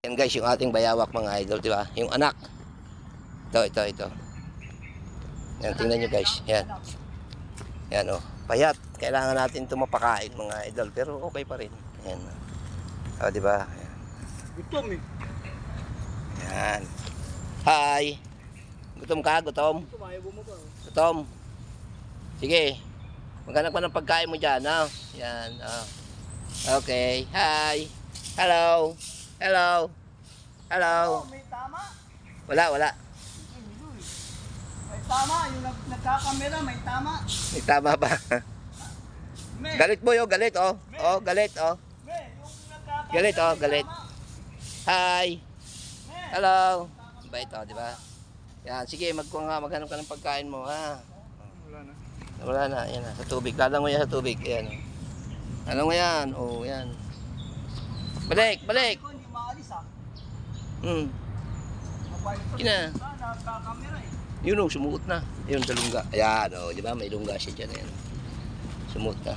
Yan guys, yung ating bayawak mga idol, di ba? Yung anak. Ito. Yan, tingnan nyo guys. Yan. Yan oh. Payat. Kailangan natin ito mapakain mga idol. Pero okay pa rin. Yan. O, di ba? Gutom eh. Yan. Hi. Gutom ka? Gutom? Ayaw bumaba. Gutom. Sige. Maghanap ka ng pagkain mo dyan, ha? Yan. Oh. Okay. Hi. Hello. Hello. Hello. May tama. Wala. May tama. Yung nagkakamera, may tama. May tama ba? Galit mo yun, galit oh. Oh, galit oh. Yung nagkakamera, Galit oh, may galit. tama. Hi. Hello. Bait oh, di ba? Yan, sige, maghanap ka ng pagkain mo, ha? Wala na. Wala na, yan na, sa tubig. Lalang mo yan sa tubig, yan. Lalang mo yan, oh, yan. Balik. Ikaw hindi maalis ah. Mabait pa Kina. nagkakamera eh. Yun oh, sumuot na. Yun, sa lungga. Ayan, oh, di ba? May lungga siya dyan, yan. Sumuot na.